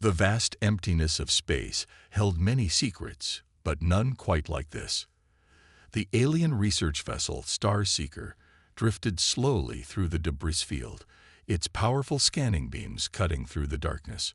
The vast emptiness of space held many secrets, but none quite like this. The alien research vessel Starseeker drifted slowly through the debris field, its powerful scanning beams cutting through the darkness.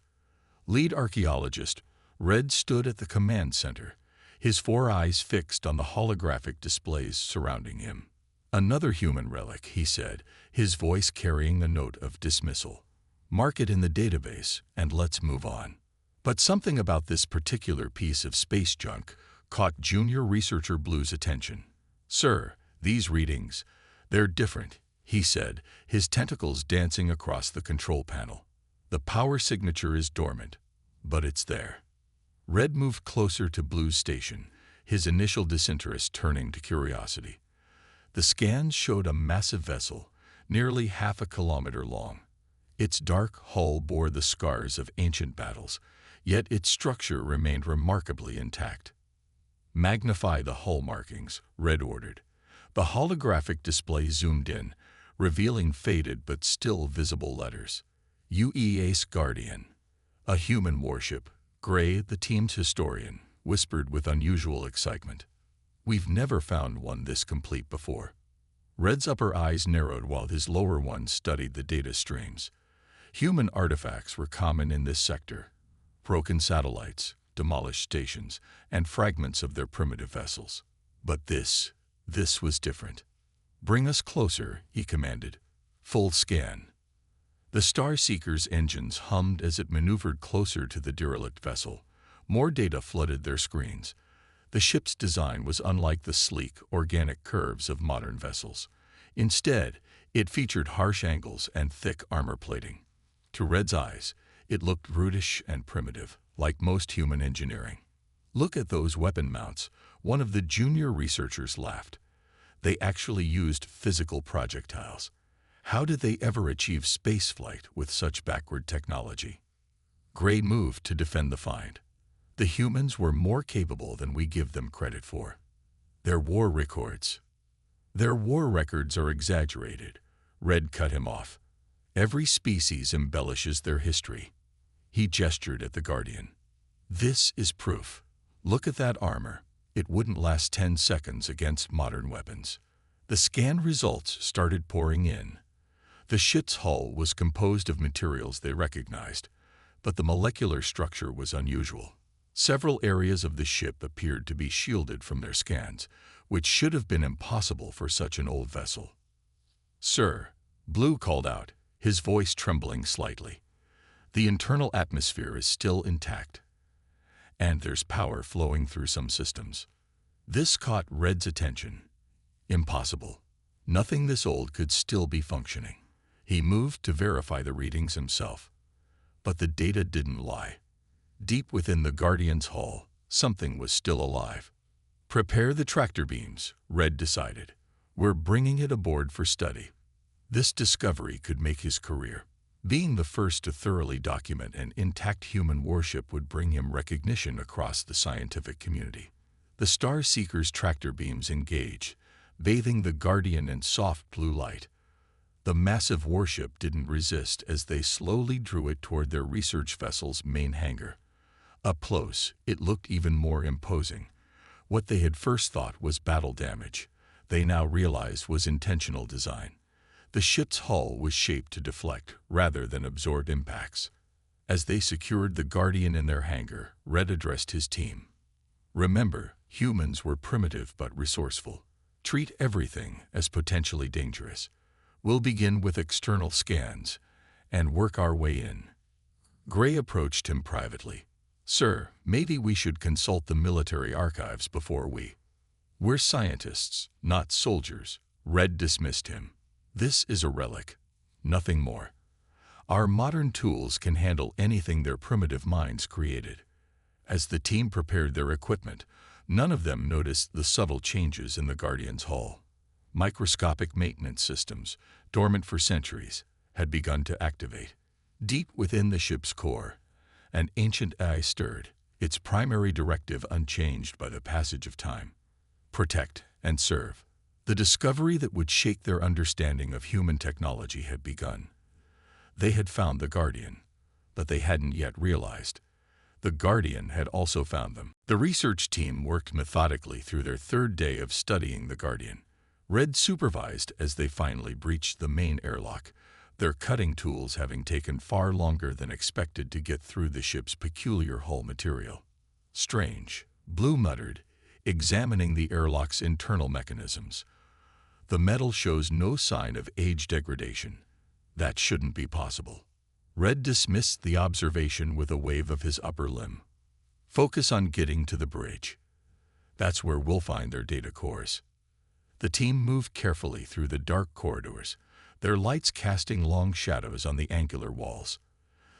Lead archaeologist Red stood at the command center, his four eyes fixed on the holographic displays surrounding him. "Another human relic," he said, his voice carrying a note of dismissal. "Mark it in the database, and let's move on." But something about this particular piece of space junk caught Junior Researcher Blue's attention. "Sir, these readings, they're different," he said, his tentacles dancing across the control panel. "The power signature is dormant, but it's there." Red moved closer to Blue's station, his initial disinterest turning to curiosity. The scans showed a massive vessel, nearly half a kilometer long. Its dark hull bore the scars of ancient battles, yet its structure remained remarkably intact. "Magnify the hull markings," Red ordered. The holographic display zoomed in, revealing faded but still visible letters. "UEA's Guardian." "A human warship," Gray, the team's historian, whispered with unusual excitement. "We've never found one this complete before." Red's upper eyes narrowed while his lower ones studied the data streams. Human artifacts were common in this sector: broken satellites, demolished stations, and fragments of their primitive vessels. But this was different. "Bring us closer," he commanded. "Full scan." The Starseeker's engines hummed as it maneuvered closer to the derelict vessel. More data flooded their screens. The ship's design was unlike the sleek, organic curves of modern vessels. Instead, it featured harsh angles and thick armor plating. To Red's eyes, it looked brutish and primitive, like most human engineering. "Look at those weapon mounts," one of the junior researchers laughed. "They actually used physical projectiles. How did they ever achieve spaceflight with such backward technology?" Gray moved to defend the find. "The humans were more capable than we give them credit for. Their war records are exaggerated," Red cut him off. "Every species embellishes their history." He gestured at the Guardian. "This is proof. Look at that armor. It wouldn't last 10 seconds against modern weapons." The scan results started pouring in. The ship's hull was composed of materials they recognized, but the molecular structure was unusual. Several areas of the ship appeared to be shielded from their scans, which should have been impossible for such an old vessel. "Sir," Blue called out, his voice trembling slightly, "the internal atmosphere is still intact, and there's power flowing through some systems." This caught Red's attention. Impossible. Nothing this old could still be functioning. He moved to verify the readings himself. But the data didn't lie. Deep within the Guardian's hull, something was still alive. "Prepare the tractor beams," Red decided. "We're bringing it aboard for study." This discovery could make his career. Being the first to thoroughly document an intact human warship would bring him recognition across the scientific community. The Starseeker's tractor beams engaged, bathing the Guardian in soft blue light. The massive warship didn't resist as they slowly drew it toward their research vessel's main hangar. Up close, it looked even more imposing. What they had first thought was battle damage, they now realized was intentional design. The ship's hull was shaped to deflect rather than absorb impacts. As they secured the Guardian in their hangar, Red addressed his team. "Remember, humans were primitive but resourceful. Treat everything as potentially dangerous. We'll begin with external scans and work our way in." Gray approached him privately. "Sir, maybe we should consult the military archives before We're scientists, not soldiers." Red dismissed him. "This is a relic, nothing more. Our modern tools can handle anything their primitive minds created." As the team prepared their equipment, none of them noticed the subtle changes in the Guardian's hull. Microscopic maintenance systems, dormant for centuries, had begun to activate. Deep within the ship's core, an ancient eye stirred, its primary directive unchanged by the passage of time: protect and serve. The discovery that would shake their understanding of human technology had begun. They had found the Guardian, but they hadn't yet realized. The Guardian had also found them. The research team worked methodically through their third day of studying the Guardian. Red supervised as they finally breached the main airlock, their cutting tools having taken far longer than expected to get through the ship's peculiar hull material. Strange, Blue muttered, examining the airlock's internal mechanisms. The metal shows no sign of age degradation. That shouldn't be possible. Red dismissed the observation with a wave of his upper limb. Focus on getting to the bridge. That's where we'll find their data cores. The team moved carefully through the dark corridors, their lights casting long shadows on the angular walls.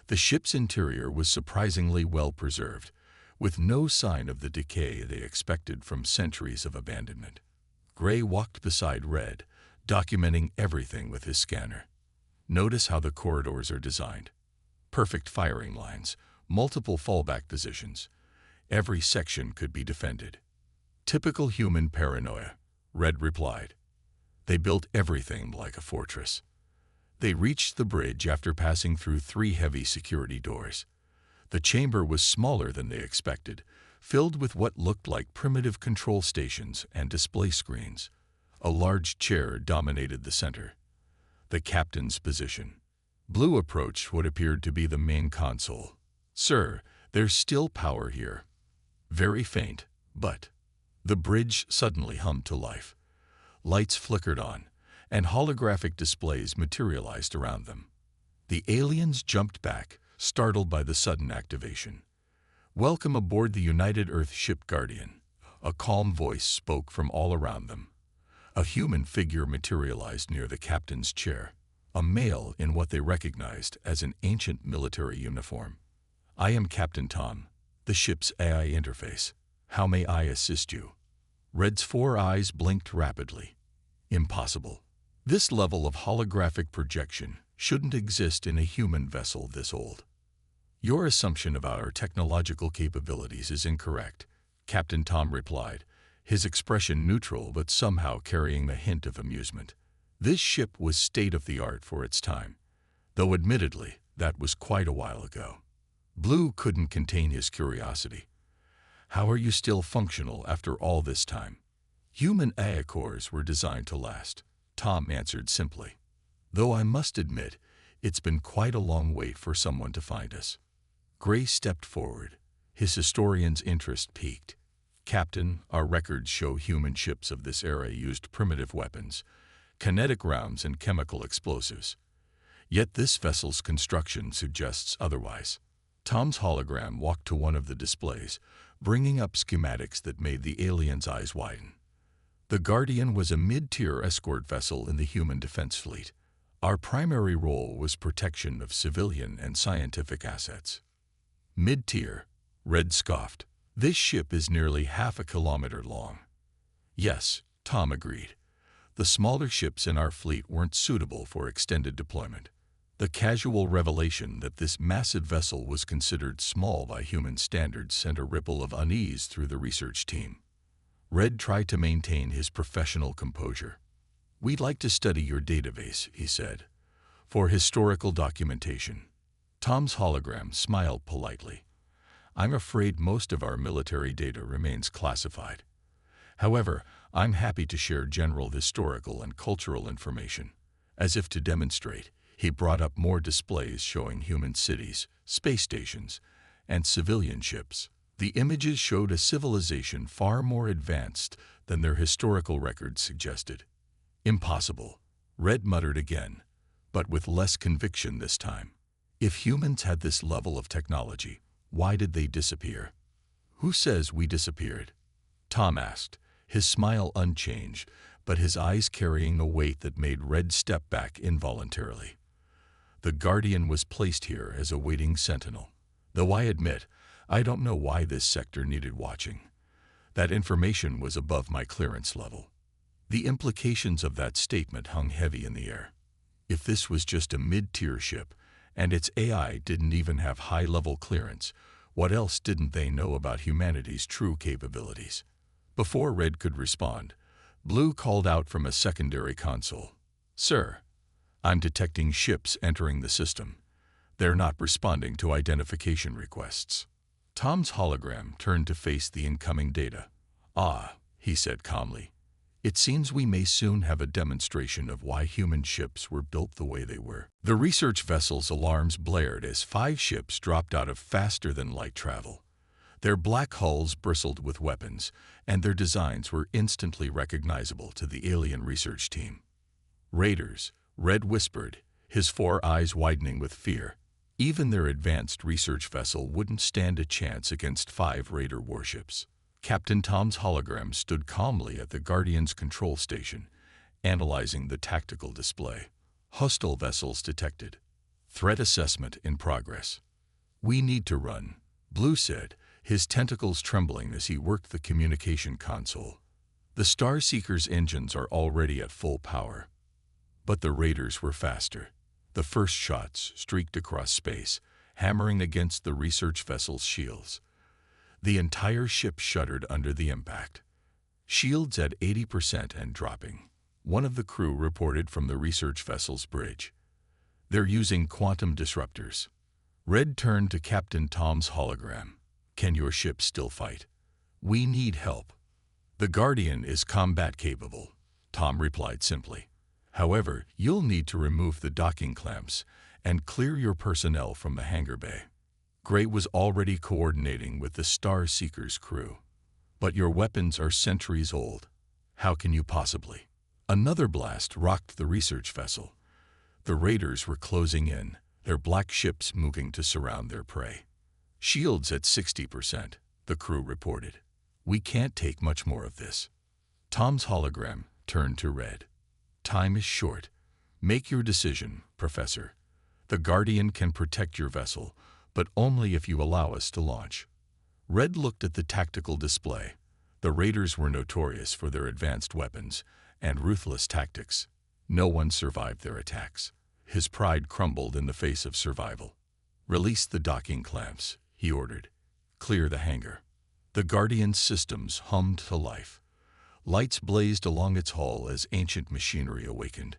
The ship's interior was surprisingly well preserved, with no sign of the decay they expected from centuries of abandonment. Gray walked beside Red, documenting everything with his scanner. Notice how the corridors are designed. Perfect firing lines, multiple fallback positions. Every section could be defended. Typical human paranoia, Red replied. They built everything like a fortress. They reached the bridge after passing through 3 heavy security doors. The chamber was smaller than they expected, filled with what looked like primitive control stations and display screens. A large chair dominated the center. The captain's position. Blue approached what appeared to be the main console. Sir, there's still power here. Very faint, but... The bridge suddenly hummed to life. Lights flickered on, and holographic displays materialized around them. The aliens jumped back, startled by the sudden activation. Welcome aboard the United Earth ship Guardian. A calm voice spoke from all around them. A human figure materialized near the captain's chair, a male in what they recognized as an ancient military uniform. I am Captain Tom, the ship's AI interface. How may I assist you? Red's 4 eyes blinked rapidly. Impossible. This level of holographic projection shouldn't exist in a human vessel this old. Your assumption about our technological capabilities is incorrect, Captain Tom replied, his expression neutral but somehow carrying a hint of amusement. This ship was state-of-the-art for its time, though admittedly that was quite a while ago. Blue couldn't contain his curiosity. How are you still functional after all this time? Human AI cores were designed to last, Tom answered simply. Though I must admit, it's been quite a long wait for someone to find us. Gray stepped forward, his historian's interest piqued. Captain, our records show human ships of this era used primitive weapons, kinetic rounds and chemical explosives. Yet this vessel's construction suggests otherwise. Tom's hologram walked to one of the displays, bringing up schematics that made the alien's eyes widen. The Guardian was a mid-tier escort vessel in the human defense fleet. Our primary role was protection of civilian and scientific assets. Mid-tier, Red scoffed. This ship is nearly half a kilometer long. Yes, Tom agreed. The smaller ships in our fleet weren't suitable for extended deployment. The casual revelation that this massive vessel was considered small by human standards sent a ripple of unease through the research team. Red tried to maintain his professional composure. We'd like to study your database, he said, for historical documentation. Tom's hologram smiled politely. I'm afraid most of our military data remains classified. However, I'm happy to share general historical and cultural information. As if to demonstrate, he brought up more displays showing human cities, space stations, and civilian ships. The images showed a civilization far more advanced than their historical records suggested. Impossible, Red muttered again, but with less conviction this time. If humans had this level of technology, why did they disappear? Who says we disappeared? Tom asked, his smile unchanged, but his eyes carrying a weight that made Red step back involuntarily. The Guardian was placed here as a waiting sentinel, though I admit, I don't know why this sector needed watching. That information was above my clearance level. The implications of that statement hung heavy in the air. If this was just a mid-tier ship, and its AI didn't even have high-level clearance, what else didn't they know about humanity's true capabilities? Before Red could respond, Blue called out from a secondary console. Sir, I'm detecting ships entering the system. They're not responding to identification requests. Tom's hologram turned to face the incoming data. "Ah," he said calmly. "It seems we may soon have a demonstration of why human ships were built the way they were." The research vessel's alarms blared as 5 ships dropped out of faster-than-light travel. Their black hulls bristled with weapons, and their designs were instantly recognizable to the alien research team. "Raiders," Red whispered, his 4 eyes widening with fear. Even their advanced research vessel wouldn't stand a chance against 5 Raider warships. Captain Tom's hologram stood calmly at the Guardian's control station, analyzing the tactical display. Hostile vessels detected. Threat assessment in progress. "We need to run," Blue said, his tentacles trembling as he worked the communication console. "The Star Seeker's engines are already at full power." But the Raiders were faster. The first shots streaked across space, hammering against the research vessel's shields. The entire ship shuddered under the impact. Shields at 80% and dropping. One of the crew reported from the research vessel's bridge. "They're using quantum disruptors." Red turned to Captain Tom's hologram. "Can your ship still fight?" "We need help." "The Guardian is combat capable," Tom replied simply. "However, you'll need to remove the docking clamps and clear your personnel from the hangar bay." Gray was already coordinating with the Star Seeker's crew. "But your weapons are centuries old. How can you possibly?" Another blast rocked the research vessel. The Raiders were closing in, their black ships moving to surround their prey. "Shields at 60%, the crew reported. "We can't take much more of this." Tom's hologram turned to Red. "Time is short. Make your decision, Professor. The Guardian can protect your vessel, but only if you allow us to launch." Red looked at the tactical display. The Raiders were notorious for their advanced weapons and ruthless tactics. No one survived their attacks. His pride crumbled in the face of survival. "Release the docking clamps," he ordered. "Clear the hangar." The Guardian's systems hummed to life. Lights blazed along its hull as ancient machinery awakened.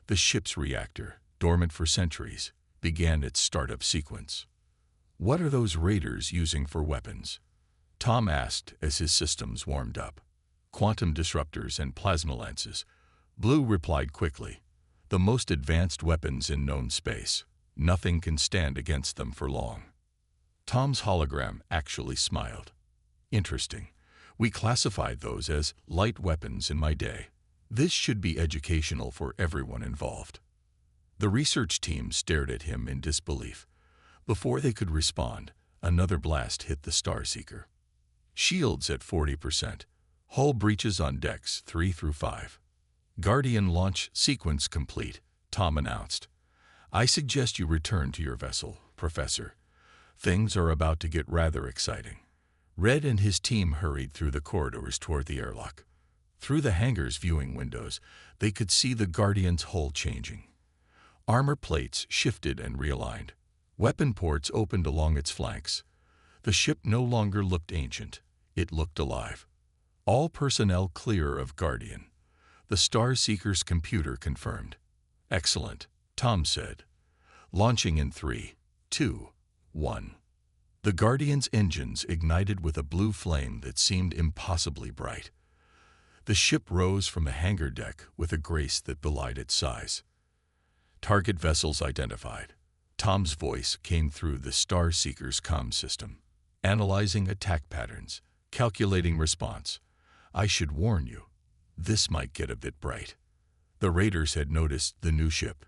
The ship's reactor, dormant for centuries, began its startup sequence. "What are those Raiders using for weapons?" Tom asked as his systems warmed up. "Quantum disruptors and plasma lances," Blue replied quickly. "The most advanced weapons in known space. Nothing can stand against them for long." Tom's hologram actually smiled. "Interesting. We classified those as light weapons in my day. This should be educational for everyone involved." The research team stared at him in disbelief. Before they could respond, another blast hit the Star Seeker. "Shields at 40%. Hull breaches on decks 3 through 5. "Guardian launch sequence complete," Tom announced. "I suggest you return to your vessel, Professor. Things are about to get rather exciting." Red and his team hurried through the corridors toward the airlock. Through the hangar's viewing windows, they could see the Guardian's hull changing. Armor plates shifted and realigned. Weapon ports opened along its flanks. The ship no longer looked ancient. It looked alive. "All personnel clear of Guardian," the Star Seeker's computer confirmed. "Excellent," Tom said. "Launching in 3, 2, 1. The Guardian's engines ignited with a blue flame that seemed impossibly bright. The ship rose from the hangar deck with a grace that belied its size. "Target vessels identified." Tom's voice came through the Star Seeker's comm system. "Analyzing attack patterns, calculating response. I should warn you, this might get a bit bright." The Raiders had noticed the new ship.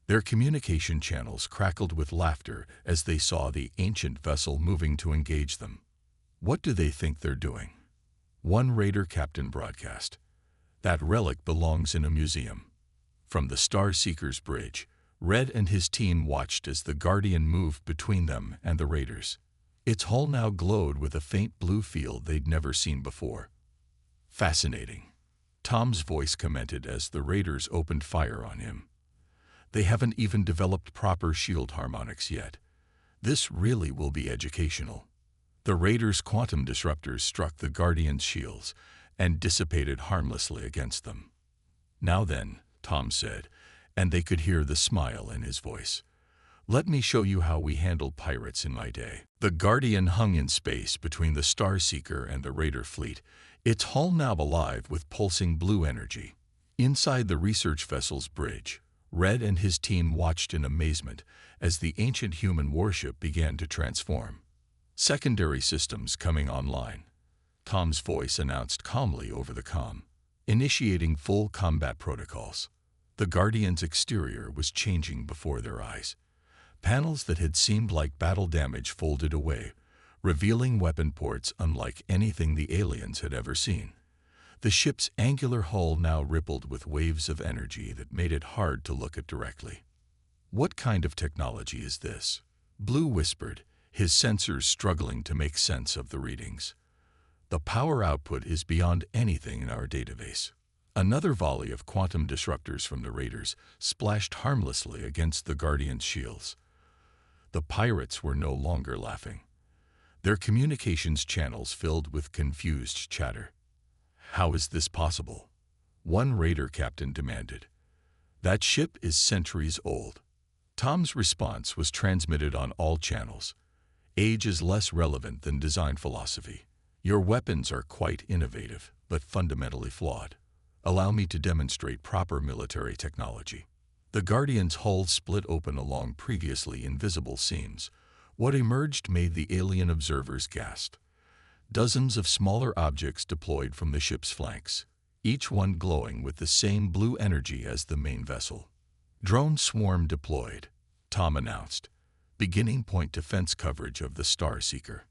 Their communication channels crackled with laughter as they saw the ancient vessel moving to engage them. "What do they think they're doing?" One Raider captain broadcast. "That relic belongs in a museum." From the Star Seeker's bridge, Red and his team watched as the Guardian moved between them and the Raiders. Its hull now glowed with a faint blue field they'd never seen before. "Fascinating," Tom's voice commented as the Raiders opened fire on him. "They haven't even developed proper shield harmonics yet. This really will be educational." The Raiders' quantum disruptors struck the Guardian's shields and dissipated harmlessly against them. "Now then," Tom said, and they could hear the smile in his voice. Let me show you how we handled pirates in my day. The Guardian hung in space between the Starseeker and the Raider fleet, its hull now alive with pulsing blue energy. Inside the research vessel's bridge, Red and his team watched in amazement as the ancient human warship began to transform. Secondary systems coming online. Tom's voice announced calmly over the comm, initiating full combat protocols. The Guardian's exterior was changing before their eyes. Panels that had seemed like battle damage folded away, revealing weapon ports unlike anything the aliens had ever seen. The ship's angular hull now rippled with waves of energy that made it hard to look at directly. "What kind of technology is this?" Blue whispered, his sensors struggling to make sense of the readings. "The power output is beyond anything in our database." Another volley of quantum disruptors from the Raiders splashed harmlessly against the Guardian's shields. The pirates were no longer laughing. Their communications channels filled with confused chatter. "How is this possible?" one Raider captain demanded. "That ship is centuries old." Tom's response was transmitted on all channels. "Age is less relevant than design philosophy. Your weapons are quite innovative, but fundamentally flawed. Allow me to demonstrate proper military technology." The Guardian's hull split open along previously invisible seams. What emerged made the alien observers gasp. Dozens of smaller objects deployed from the ship's flanks, each one glowing with the same blue energy as the main vessel. "Drone swarm deployed," Tom announced, beginning point defense coverage of the Starseeker.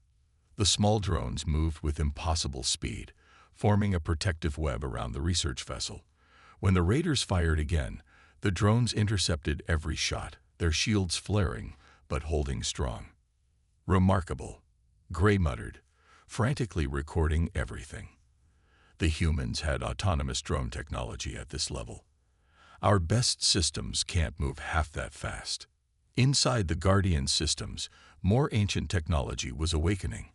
The small drones moved with impossible speed, forming a protective web around the research vessel. When the Raiders fired again, the drones intercepted every shot, their shields flaring but holding strong. "Remarkable," Gray muttered, frantically recording everything. The humans had autonomous drone technology at this level. Our best systems can't move half that fast. Inside the Guardian systems, more ancient technology was awakening.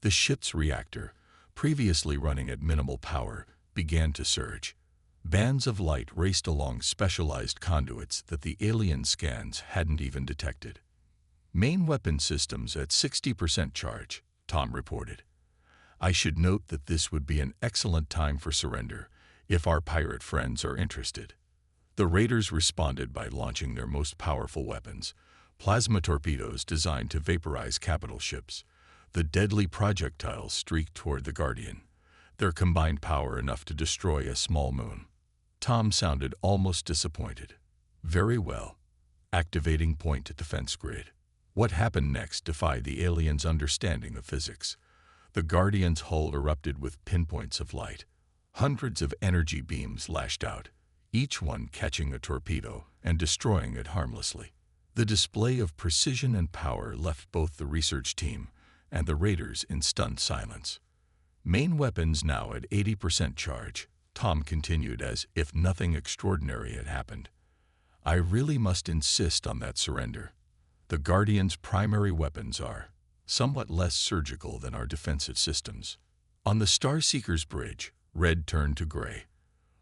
The ship's reactor, previously running at minimal power, began to surge. Bands of light raced along specialized conduits that the alien scans hadn't even detected. "Main weapon systems at 60% charge," Tom reported. "I should note that this would be an excellent time for surrender, if our pirate friends are interested." The Raiders responded by launching their most powerful weapons, plasma torpedoes designed to vaporize capital ships. The deadly projectiles streaked toward the Guardian, their combined power enough to destroy a small moon. Tom sounded almost disappointed. "Very well. Activating point defense grid." What happened next defied the aliens' understanding of physics. The Guardian's hull erupted with pinpoints of light. Hundreds of energy beams lashed out, each one catching a torpedo and destroying it harmlessly. The display of precision and power left both the research team and the Raiders in stunned silence. "Main weapons now at 80% charge," Tom continued as if nothing extraordinary had happened. "I really must insist on that surrender. The Guardian's primary weapons are somewhat less surgical than our defensive systems." On the Starseeker's bridge, Red turned to Gray.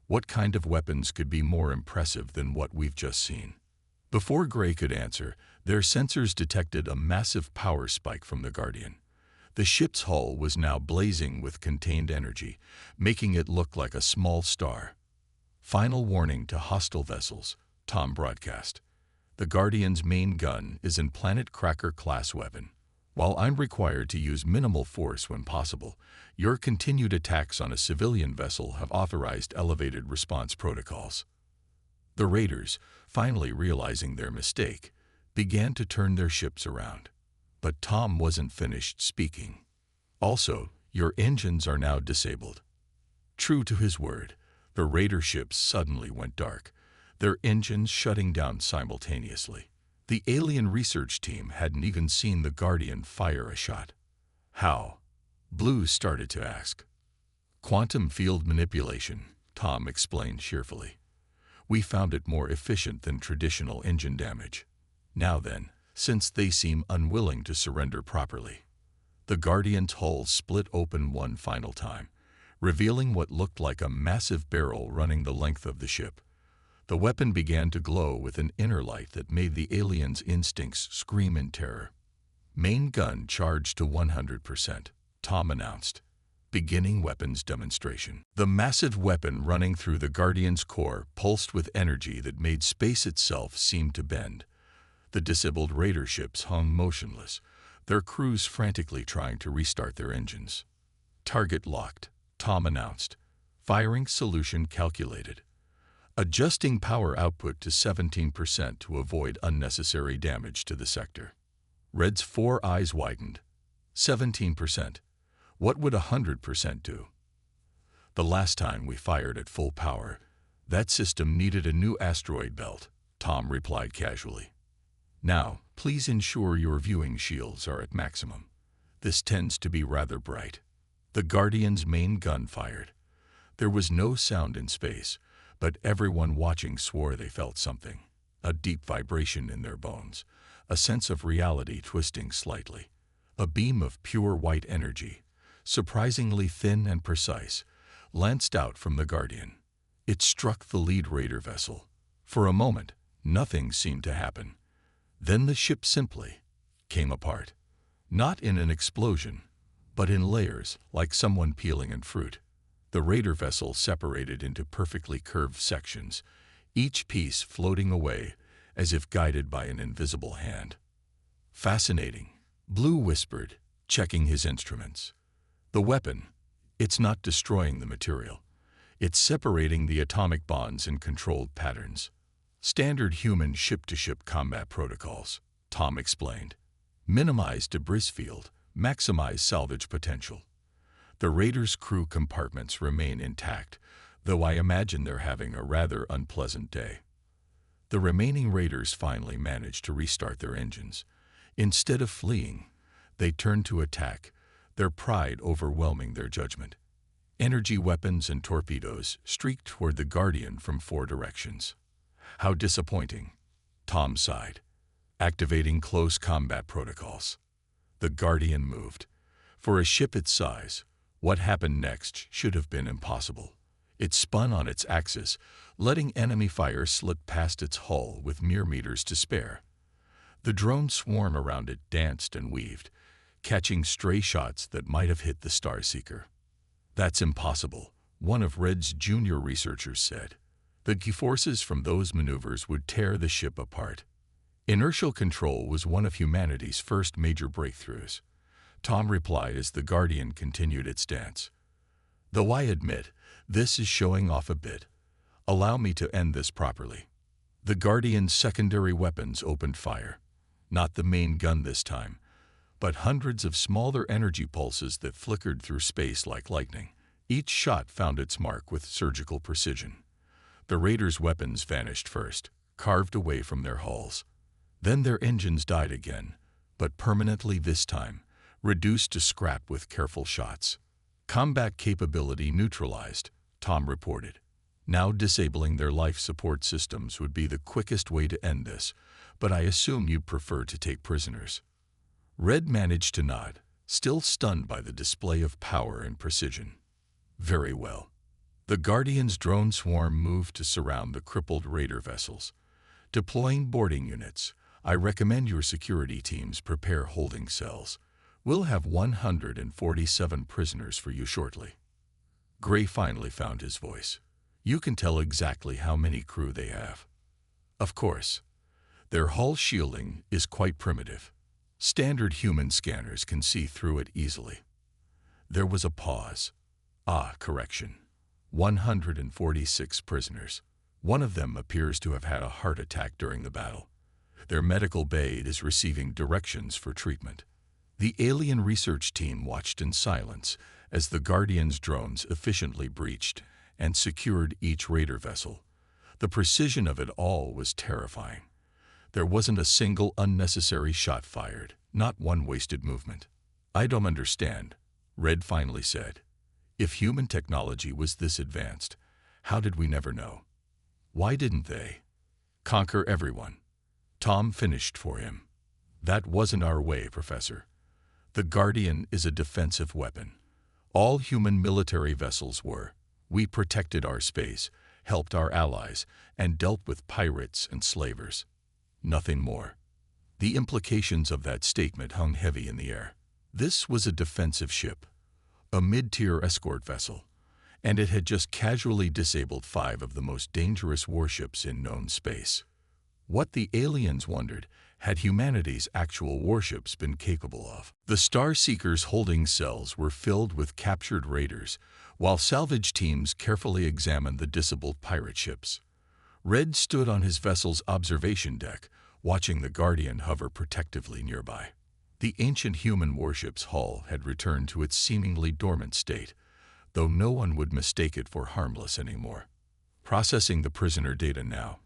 "What kind of weapons could be more impressive than what we've just seen?" Before Gray could answer, their sensors detected a massive power spike from the Guardian. The ship's hull was now blazing with contained energy, making it look like a small star. "Final warning to hostile vessels," Tom broadcast. "The Guardian's main gun is an Planet Cracker-class weapon. While I'm required to use minimal force when possible, your continued attacks on a civilian vessel have authorized elevated response protocols." The Raiders, finally realizing their mistake, began to turn their ships around. But Tom wasn't finished speaking. "Also, your engines are now disabled." True to his word, the Raider ships suddenly went dark, their engines shutting down simultaneously. The alien research team hadn't even seen the Guardian fire a shot. "How?" Blue started to ask. "Quantum field manipulation," Tom explained cheerfully. "We found it more efficient than traditional engine damage. Now then, since they seem unwilling to surrender properly." The Guardian's hull split open one final time, revealing what looked like a massive barrel running the length of the ship. The weapon began to glow with an inner light that made the aliens' instincts scream in terror. Main gun charged to 100%, Tom announced, beginning weapons demonstration. The massive weapon running through the Guardian's core pulsed with energy that made space itself seem to bend. The disabled raider ships hung motionless, their crews frantically trying to restart their engines. Target locked, Tom announced. Firing solution calculated. Adjusting power output to 17% to avoid unnecessary damage to the sector. Red's 4 eyes widened. 17%. What would 100% do? The last time we fired at full power, that system needed a new asteroid belt, Tom replied casually. Now, please ensure your viewing shields are at maximum. This tends to be rather bright. The Guardian's main gun fired. There was no sound in space, but everyone watching swore they felt something. A deep vibration in their bones, a sense of reality twisting slightly. A beam of pure white energy, surprisingly thin and precise, lanced out from the Guardian. It struck the lead raider vessel. For a moment, nothing seemed to happen. Then the ship simply came apart. Not in an explosion, but in layers, like someone peeling a fruit. The raider vessel separated into perfectly curved sections, each piece floating away as if guided by an invisible hand. Fascinating, Blue whispered, checking his instruments. The weapon, it's not destroying the material. It's separating the atomic bonds in controlled patterns. Standard human ship-to-ship combat protocols, Tom explained. Minimize debris field, maximize salvage potential. The Raider's crew compartments remain intact, though I imagine they're having a rather unpleasant day. The remaining Raiders finally managed to restart their engines. Instead of fleeing, they turned to attack, their pride overwhelming their judgment. Energy weapons and torpedoes streaked toward the Guardian from 4 directions. How disappointing, Tom sighed. Activating close combat protocols. The Guardian moved. For a ship its size, what happened next should have been impossible. It spun on its axis, letting enemy fire slip past its hull with mere meters to spare. The drone swarm around it danced and weaved, catching stray shots that might have hit the Starseeker. That's impossible, one of Red's junior researchers said. The G-forces from those maneuvers would tear the ship apart. Inertial control was one of humanity's first major breakthroughs, Tom replied as the Guardian continued its dance. Though I admit, this is showing off a bit. Allow me to end this properly. The Guardian's secondary weapons opened fire. Not the main gun this time, but hundreds of smaller energy pulses that flickered through space like lightning. Each shot found its mark with surgical precision. The Raiders' weapons vanished first, carved away from their hulls. Then their engines died again, but permanently this time, reduced to scrap with careful shots. Combat capability neutralized, Tom reported. Now disabling their life support systems would be the quickest way to end this, but I assume you'd prefer to take prisoners. Red managed to nod, still stunned by the display of power and precision. Very well. The Guardian's drone swarm moved to surround the crippled raider vessels. Deploying boarding units, I recommend your security teams prepare holding cells. We'll have 147 prisoners for you shortly. Gray finally found his voice. You can tell exactly how many crew they have. Of course. Their hull shielding is quite primitive. Standard human scanners can see through it easily. There was a pause. Correction. 146 prisoners. One of them appears to have had a heart attack during the battle. Their medical aid is receiving directions for treatment. The alien research team watched in silence as the Guardian's drones efficiently breached and secured each raider vessel. The precision of it all was terrifying. There wasn't a single unnecessary shot fired, not one wasted movement. I don't understand, Red finally said. If human technology was this advanced, how did we never know? Why didn't they conquer everyone? Tom finished for him. That wasn't our way, Professor. The Guardian is a defensive weapon. All human military vessels were. We protected our space, helped our allies, and dealt with pirates and slavers. Nothing more. The implications of that statement hung heavy in the air. This was a defensive ship, a mid-tier escort vessel, and it had just casually disabled 5 of the most dangerous warships in known space. What the aliens wondered, had humanity's actual warships been capable of? The Star Seeker's holding cells were filled with captured raiders, while salvage teams carefully examined the disabled pirate ships. Red stood on his vessel's observation deck, watching the Guardian hover protectively nearby. The ancient human warship's hull had returned to its seemingly dormant state, though no one would mistake it for harmless anymore. Processing the prisoner data now,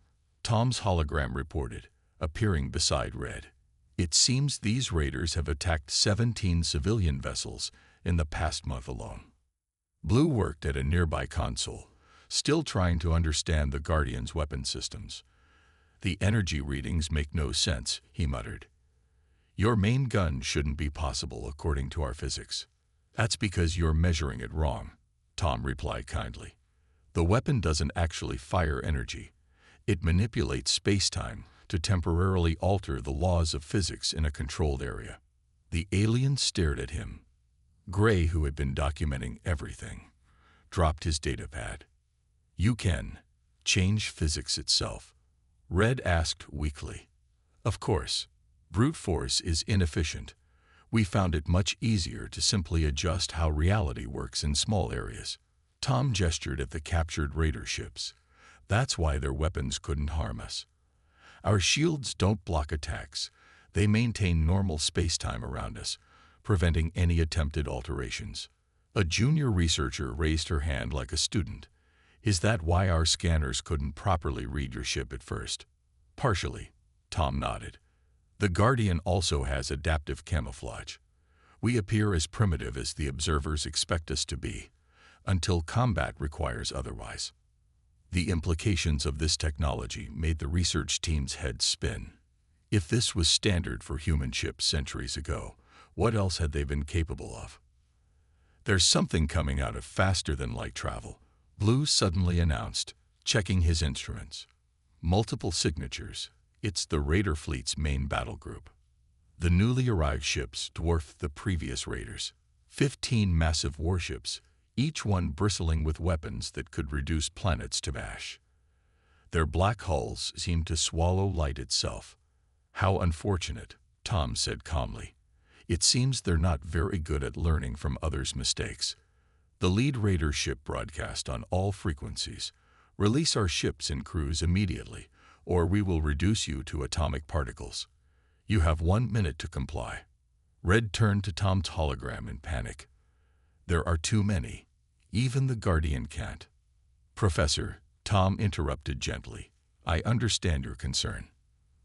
Tom's hologram reported, appearing beside Red. It seems these raiders have attacked 17 civilian vessels in the past month alone. Blue worked at a nearby console, still trying to understand the Guardian's weapon systems. "The energy readings make no sense," he muttered. "Your main gun shouldn't be possible according to our physics." "That's because you're measuring it wrong," Tom replied kindly. "The weapon doesn't actually fire energy. It manipulates space-time to temporarily alter the laws of physics in a controlled area." The alien stared at him. Gray, who had been documenting everything, dropped his datapad. "You can change physics itself?" Red asked weakly. "Of course. Brute force is inefficient. We found it much easier to simply adjust how reality works in small areas." Tom gestured at the captured raider ships. "That's why their weapons couldn't harm us. Our shields don't block attacks. They maintain normal space-time around us, preventing any attempted alterations." A junior researcher raised her hand like a student. "Is that why our scanners couldn't properly read your ship at first?" "Partially," Tom nodded. "The Guardian also has adaptive camouflage. We appear as primitive as the observers expect us to be, until combat requires otherwise." The implications of this technology made the research team's heads spin. If this was standard for human ships centuries ago, what else had they been capable of? "There's something coming out of faster-than-light travel," Blue suddenly announced, checking his instruments. "Multiple signatures. It's the Raider fleet's main battle group." The newly arrived ships dwarfed the previous raiders. 15 massive warships, each one bristling with weapons that could reduce planets to ash. Their black hulls seemed to swallow light itself. "How unfortunate," Tom said calmly. "It seems they're not very good at learning from others' mistakes." The lead raider ship broadcast on all frequencies. "Release our ships and crews immediately, or we will reduce you to atomic particles. You have 1 minute to comply." Red turned to Tom's hologram in panic. "There are too many. Even the Guardian can't." "Professor," Tom interrupted gently, "I understand your concern.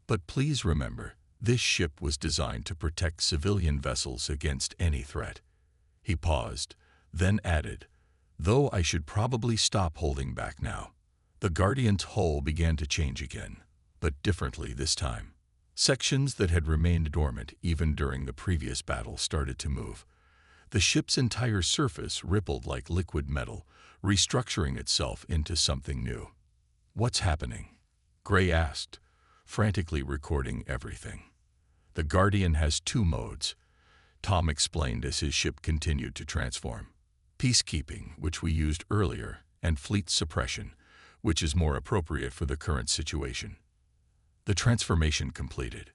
But please remember, this ship was designed to protect civilian vessels against any threat." He paused, then added, "Though I should probably stop holding back now." The Guardian's hull began to change again, but differently this time. Sections that had remained dormant even during the previous battle started to move. The ship's entire surface rippled like liquid metal, restructuring itself into something new. "What's happening?" Gray asked, frantically recording everything. "The Guardian has 2 modes," Tom explained as his ship continued to transform. "Peacekeeping, which we used earlier, and fleet suppression, which is more appropriate for the current situation." The transformation completed.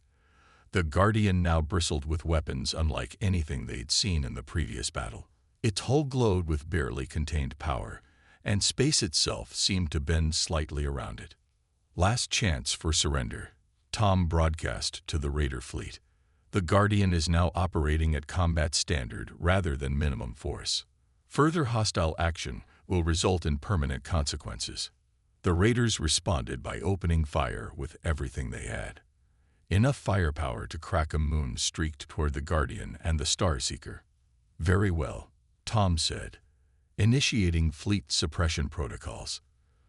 The Guardian now bristled with weapons unlike anything they'd seen in the previous battle. Its hull glowed with barely contained power, and space itself seemed to bend slightly around it. "Last chance for surrender," Tom broadcast to the raider fleet. "The Guardian is now operating at combat standard rather than minimum force. Further hostile action will result in permanent consequences." The raiders responded by opening fire with everything they had. Enough firepower to crack a moon streaked toward the Guardian and the Star Seeker. "Very well," Tom said, initiating fleet suppression protocols.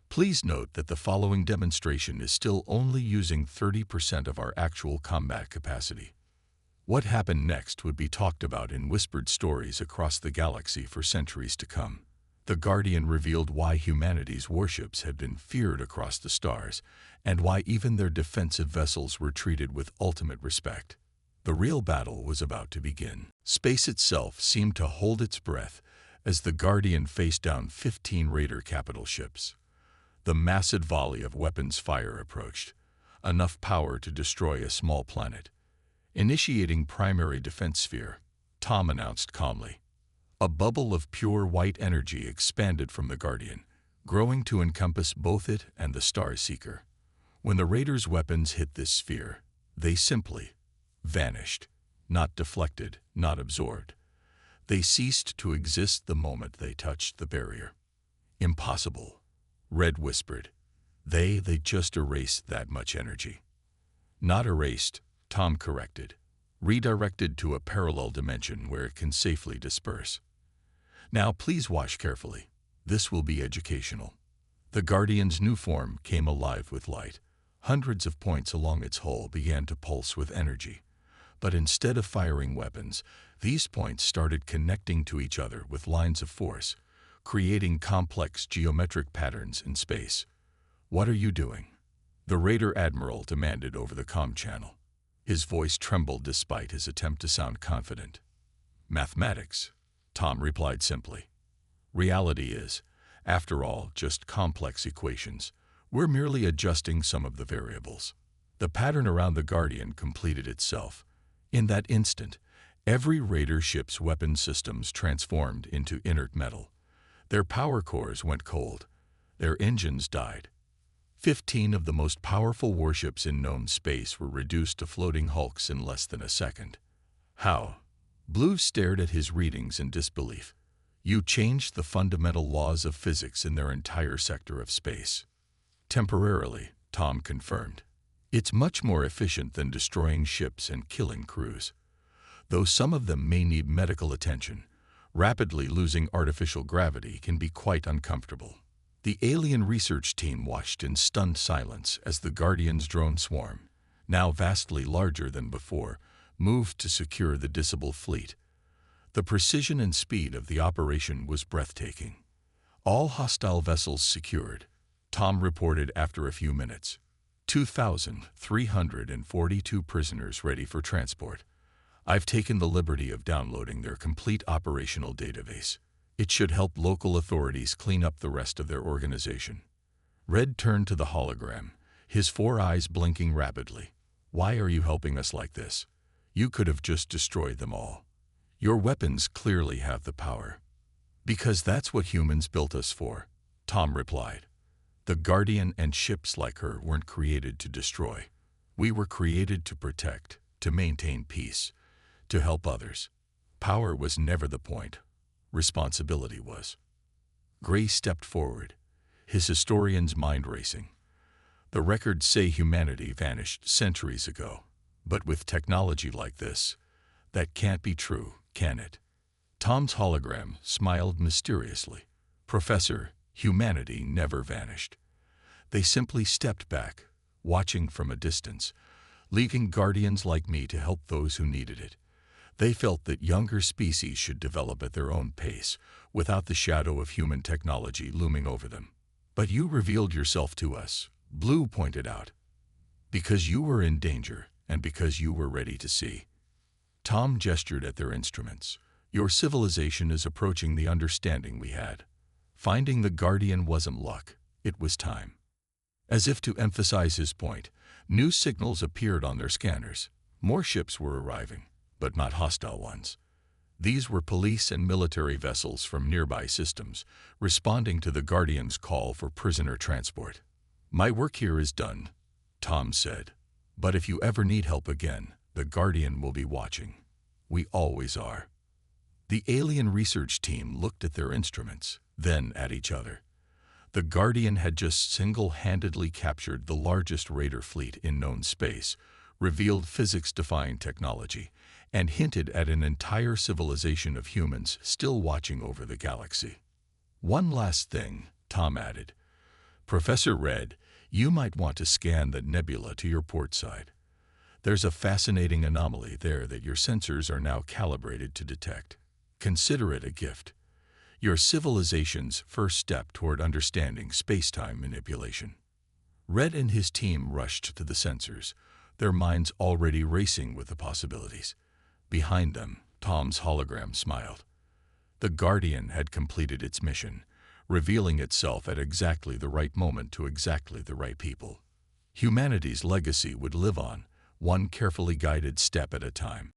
"Please note that the following demonstration is still only using 30% of our actual combat capacity." What happened next would be talked about in whispered stories across the galaxy for centuries to come. The Guardian revealed why humanity's warships had been feared across the stars, and why even their defensive vessels were treated with ultimate respect. The real battle was about to begin. Space itself seemed to hold its breath as the Guardian faced down 15 Raider capital ships. The massive volley of weapons fire approached, enough power to destroy a small planet. Initiating primary defense sphere, Tom announced calmly. A bubble of pure white energy expanded from the Guardian, growing to encompass both it and the Star Seeker. When the Raiders' weapons hit this sphere, they simply vanished, not deflected, not absorbed. They ceased to exist the moment they touched the barrier. Impossible, Red whispered. They just erased that much energy. Not erased, Tom corrected. Redirected to a parallel dimension where it can safely disperse. Now please watch carefully. This will be educational. The Guardian's new form came alive with light. Hundreds of points along its hull began to pulse with energy. But instead of firing weapons, these points started connecting to each other with lines of force, creating complex geometric patterns in space. "What are you doing?" the Raider Admiral demanded over the comm channel. His voice trembled despite his attempt to sound confident. "Mathematics," Tom replied simply. "Reality is, after all, just complex equations. We're merely adjusting some of the variables." The pattern around the Guardian completed itself. In that instant, every Raider ship's weapon systems transformed into inert metal. Their power cores went cold. Their engines died. 15 of the most powerful warships in known space were reduced to floating hulks in less than a second. "How?" Blue stared at his readings in disbelief. "You changed the fundamental laws of physics in their entire sector of space." "Temporarily," Tom confirmed. "It's much more efficient than destroying ships and killing crews. Though some of them may need medical attention, rapidly losing artificial gravity can be quite uncomfortable." The alien research team watched in stunned silence as the Guardian's drone swarm, now vastly larger than before, moved to secure the Disable fleet. The precision and speed of the operation was breathtaking. "All hostile vessels secured," Tom reported after a few minutes. 2,342 prisoners ready for transport. I've taken the liberty of downloading their complete operational database. It should help local authorities clean up the rest of their organization." Red turned to the hologram, his 4 eyes blinking rapidly. "Why are you helping us like this? You could have just destroyed them all. Your weapons clearly have the power." "Because that's what humans built us for," Tom replied. "The Guardian and ships like her weren't created to destroy. We were created to protect, to maintain peace, to help others. Power was never the point. Responsibility was." Gray stepped forward, his historian's mind racing. "The records say humanity vanished centuries ago. But with technology like this, that can't be true, can it?" Tom's hologram smiled mysteriously. "Professor, humanity never vanished. They simply stepped back, watching from a distance, leaving Guardians like me to help those who needed it. They felt that younger species should develop at their own pace, without the shadow of human technology looming over them." "But you revealed yourself to us," Blue pointed out. "Because you were in danger, and because you were ready to see." Tom gestured at their instruments. "Your civilization is approaching the understanding we had. Finding the Guardian wasn't luck, it was time." As if to emphasize his point, new signals appeared on their scanners. More ships were arriving, but not hostile ones. These were police and military vessels from nearby systems, responding to the Guardian's call for prisoner transport. "My work here is done," Tom said. "But if you ever need help again, the Guardian will be watching. We always are." The alien research team looked at their instruments, then at each other. The Guardian had just single-handedly captured the largest Raider fleet in known space, revealed physics-defying technology, and hinted at an entire civilization of humans still watching over the galaxy. "One last thing," Tom added. "Professor Red, you might want to scan the nebula to your port side. There's a fascinating anomaly there that your sensors are now calibrated to detect. Consider it a gift. Your civilization's first step toward understanding space-time manipulation. Red and his team rushed to the sensors, their minds already racing with the possibilities. Behind them, Tom's hologram smiled. The Guardian had completed its mission, revealing itself at exactly the right moment to exactly the right people. Humanity's legacy would live on, one carefully guided step at a time.